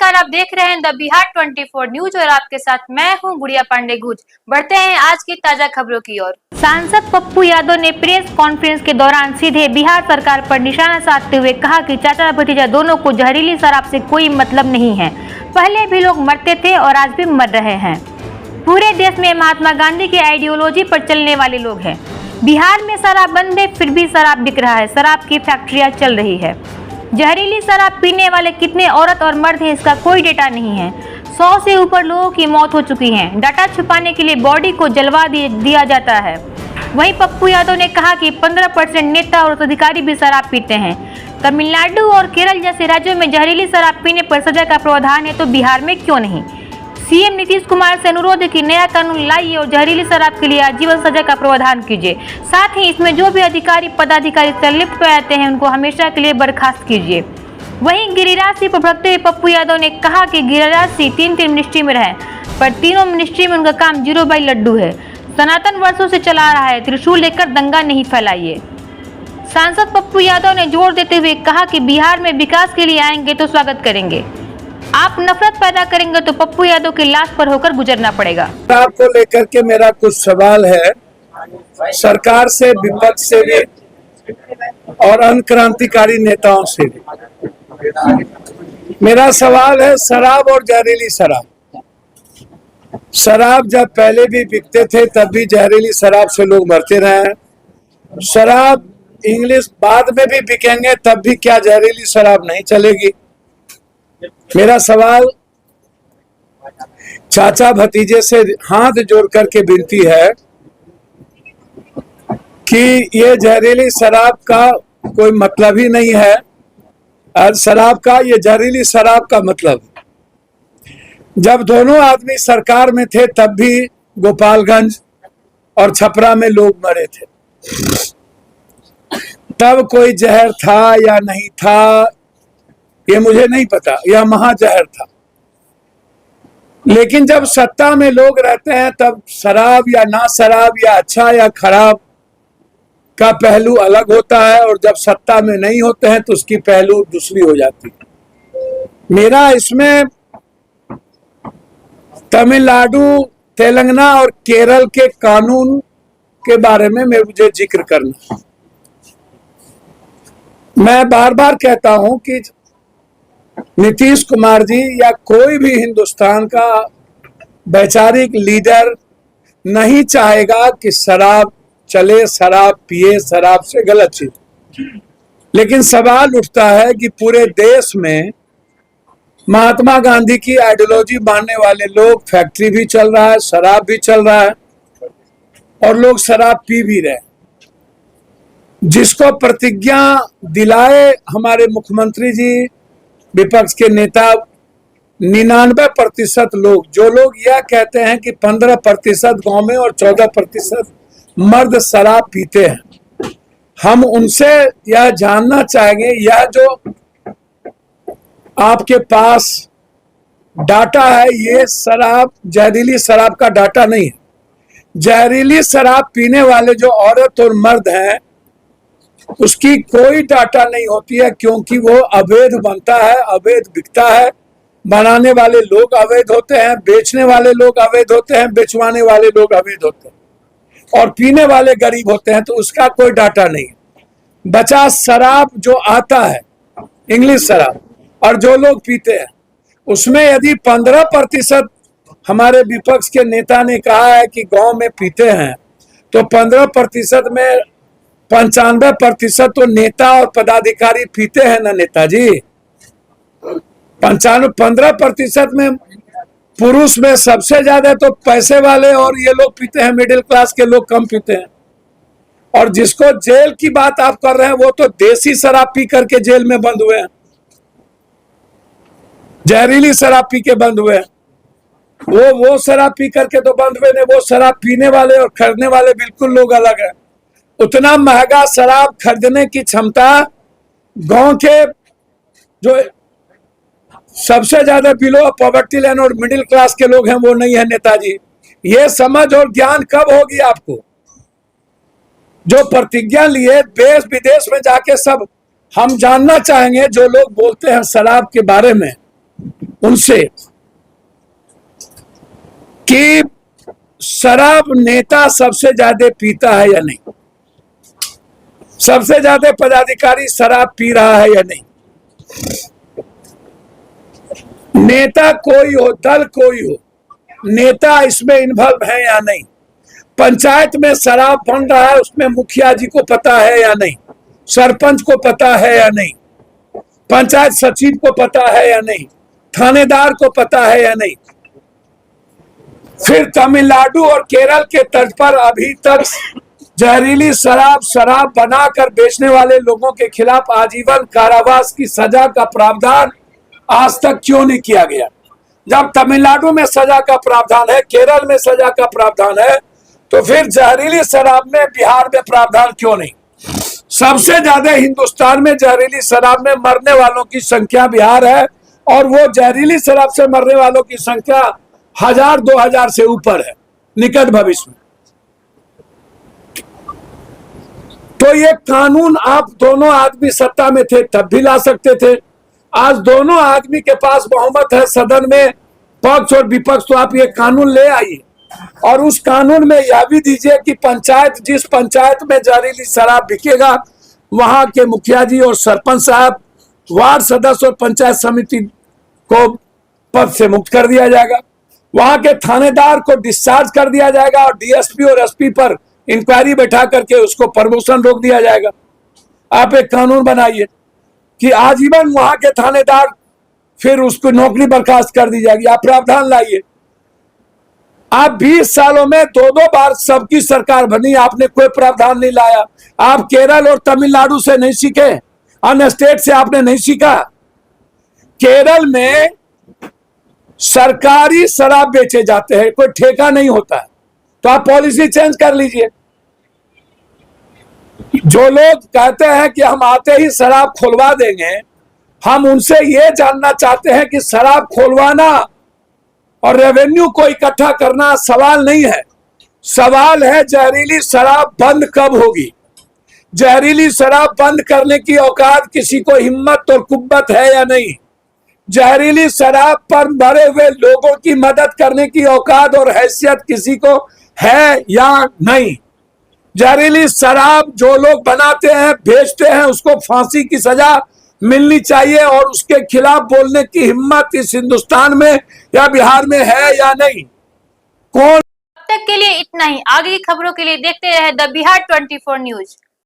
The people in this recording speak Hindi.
नमस्कार, आप देख रहे हैं द बिहार 24 न्यूज और आपके साथ मैं हूं गुड़िया पांडे गुज। बढ़ते हैं आज की ताजा खबरों की ओर। सांसद पप्पू यादव ने प्रेस कॉन्फ्रेंस के दौरान सीधे बिहार सरकार पर निशाना साधते हुए कहा कि चाचा भतीजा दोनों को जहरीली शराब से कोई मतलब नहीं है। पहले भी लोग मरते थे और आज भी मर रहे हैं। पूरे देश में महात्मा गांधी की आइडियोलॉजी पर चलने वाले लोग हैं। बिहार में शराब बंद है, फिर भी शराब बिक रहा है, शराब की फैक्ट्रियां चल रही है। जहरीली शराब पीने वाले कितने औरत और मर्द हैं, इसका कोई डेटा नहीं है। 100 से ऊपर लोगों की मौत हो चुकी है। डाटा छुपाने के लिए बॉडी को जलवा दिया जाता है। वहीं पप्पू यादव ने कहा कि 15% नेता और अधिकारी भी शराब पीते हैं। तमिलनाडु और केरल जैसे राज्यों में जहरीली शराब पीने पर सजा का प्रावधान है, तो बिहार में क्यों नहीं। सीएम नीतीश कुमार से अनुरोध है कि नया कानून लाइए और जहरीली शराब के लिए आजीवन सजा का प्रावधान कीजिए। साथ ही इसमें जो भी अधिकारी पदाधिकारी संलिप्त रहते हैं उनको हमेशा के लिए बर्खास्त कीजिए। वहीं गिरिराज सिंह पर भड़कते हुए पप्पू यादव ने कहा कि गिरिराज सिंह 3 मिनिस्ट्री में रहे, पर तीनों मिनिस्ट्री में उनका काम 0 बाई लड्डू है। सनातन वर्षों से चला रहा है, त्रिशूल लेकर दंगा नहीं फैलाइए। सांसद पप्पू यादव ने जोर देते हुए कहा कि बिहार में विकास के लिए आएंगे तो स्वागत करेंगे, आप नफरत पैदा करेंगे तो पप्पू यादव की लाश पर होकर गुजरना पड़ेगा। आपको लेकर के मेरा कुछ सवाल है सरकार से, विपक्ष से भी और अनक्रांतिकारी नेताओं से भी। मेरा सवाल है शराब और जहरीली शराब। शराब जब पहले भी बिकते थे तब भी जहरीली शराब से लोग मरते रहे। शराब इंग्लिश बाद में भी बिकेंगे तब भी क्या जहरीली शराब नहीं चलेगी। मेरा सवाल चाचा भतीजे से हाथ जोड़ करके विनती है कि ये जहरीली शराब का कोई मतलब ही नहीं है। और शराब का, ये जहरीली शराब का मतलब, जब दोनों आदमी सरकार में थे तब भी गोपालगंज और छपरा में लोग मरे थे। तब कोई जहर था या नहीं था ये मुझे नहीं पता, यह महाजहर था। लेकिन जब सत्ता में लोग रहते हैं तब शराब या ना शराब या अच्छा या खराब का पहलू अलग होता है, और जब सत्ता में नहीं होते हैं तो उसकी पहलू दूसरी हो जाती है। मेरा इसमें तमिलनाडु, तेलंगाना और केरल के कानून के बारे में मुझे जिक्र करना। मैं बार बार कहता हूं कि नीतीश कुमार जी या कोई भी हिंदुस्तान का वैचारिक लीडर नहीं चाहेगा कि शराब चले, शराब पिए, शराब से गलत चीज। लेकिन सवाल उठता है कि पूरे देश में महात्मा गांधी की आइडियोलॉजी मानने वाले लोग, फैक्ट्री भी चल रहा है, शराब भी चल रहा है और लोग शराब पी भी रहे। जिसको प्रतिज्ञा दिलाए हमारे मुख्यमंत्री जी, विपक्ष के नेता, 99% लोग, जो लोग यह कहते हैं कि 15% गांव में और 14% मर्द शराब पीते हैं, हम उनसे यह जानना चाहेंगे, यह जो आपके पास डाटा है ये शराब, जहरीली शराब का डाटा नहीं है। जहरीली शराब पीने वाले जो औरत और मर्द हैं उसकी कोई डाटा नहीं होती है, क्योंकि वो अवैध बनता है, अवैध बिकता है। बनाने वाले लोग अवैध होते हैं, बेचने वाले लोग अवैध होते हैं, बेचवाने वाले लोग अवैध होते हैं और पीने वाले गरीब होते हैं, तो उसका कोई डाटा नहीं है। बचा शराब जो आता है, इंग्लिश शराब, और जो लोग पीते हैं उसमें यदि 15% हमारे विपक्ष के नेता ने कहा है कि गांव में पीते हैं, तो 15% में 95% तो नेता और पदाधिकारी पीते हैं ना नेताजी। 15% में पुरुष में सबसे ज्यादा तो पैसे वाले और ये लोग पीते हैं, मिडिल क्लास के लोग कम पीते हैं। और जिसको जेल की बात आप कर रहे हैं वो तो देसी शराब पी करके जेल में बंद हुए हैं, जहरीली शराब पी के बंद हुए हैं। वो शराब पी करके तो बंद हुए नहीं, वो शराब पीने वाले और खरीदने वाले बिल्कुल लोग अलग हैं। उतना महंगा शराब खरीदने की क्षमता गांव के जो सबसे ज्यादा बिलो पॉवर्टी लाइन और मिडिल क्लास के लोग हैं वो नहीं है नेताजी। ये समझ और ज्ञान कब होगी आपको? जो प्रतिज्ञा लिए देश विदेश में जाके सब हम जानना चाहेंगे, जो लोग बोलते हैं शराब के बारे में उनसे कि शराब नेता सबसे ज्यादा पीता है या नहीं, सबसे ज्यादा पदाधिकारी शराब पी रहा है या नहीं, नेता कोई हो, दल कोई हो, नेता इसमें इन्वॉल्व है या नहीं, पंचायत में शराब बन रहा है उसमें मुखिया जी को पता है या नहीं, सरपंच को पता है या नहीं, पंचायत सचिव को पता है या नहीं, थानेदार को पता है या नहीं। फिर तमिलनाडु और केरल के तर्ज पर अभी तक जहरीली शराब बनाकर बेचने वाले लोगों के खिलाफ आजीवन कारावास की सजा का प्रावधान आज तक क्यों नहीं किया गया? जब तमिलनाडु में सजा का प्रावधान है, केरल में सजा का प्रावधान है, तो फिर जहरीली शराब में बिहार में प्रावधान क्यों नहीं? सबसे ज्यादा हिंदुस्तान में जहरीली शराब में मरने वालों की संख्या बिहार है, और वो जहरीली शराब से मरने वालों की संख्या 1000-2000 से ऊपर है निकट भविष्य में। तो ये कानून आप दोनों आदमी सत्ता में थे तब भी ला सकते थे। आज दोनों आदमी के पास बहुमत है सदन में, पक्ष और विपक्ष, तो आप ये कानून ले आइए और उस कानून में यह भी दीजिए कि पंचायत, जिस पंचायत में जहरीली शराब बिकेगा वहां के मुखिया जी और सरपंच साहब, वार्ड सदस्य और पंचायत समिति को पद से मुक्त कर दिया जाएगा, वहां के थानेदार को डिस्चार्ज कर दिया जाएगा और डीएसपी और एसपी पर इंक्वायरी बैठा करके उसको प्रमोशन रोक दिया जाएगा। आप एक कानून बनाइए कि आजीवन वहां के थानेदार, फिर उसको नौकरी बर्खास्त कर दी जाएगी। आप प्रावधान लाइए। आप 20 सालों में 2-2 बार सबकी सरकार बनी, आपने कोई प्रावधान नहीं लाया। आप केरल और तमिलनाडु से नहीं सीखे, अन्य स्टेट से आपने नहीं सीखा। केरल में सरकारी शराब बेचे जाते हैं, कोई ठेका नहीं होता है, तो आप पॉलिसी चेंज कर लीजिए। जो लोग कहते हैं कि हम आते ही शराब खुलवा देंगे, हम उनसे ये जानना चाहते हैं कि शराब खुलवाना और रेवेन्यू को इकट्ठा करना सवाल नहीं है। सवाल है जहरीली शराब बंद कब होगी। जहरीली शराब बंद करने की औकात किसी को हिम्मत और कुव्वत है या नहीं? जहरीली शराब पर मरे हुए लोगों की मदद करने की औकात और हैसियत किसी को है या नहीं? जहरीली शराब जो लोग बनाते हैं, बेचते हैं, उसको फांसी की सजा मिलनी चाहिए और उसके खिलाफ बोलने की हिम्मत इस हिंदुस्तान में या बिहार में है या नहीं? कौन? अब तक के लिए इतना ही। आगे की खबरों के लिए देखते रहे द बिहार 24 न्यूज।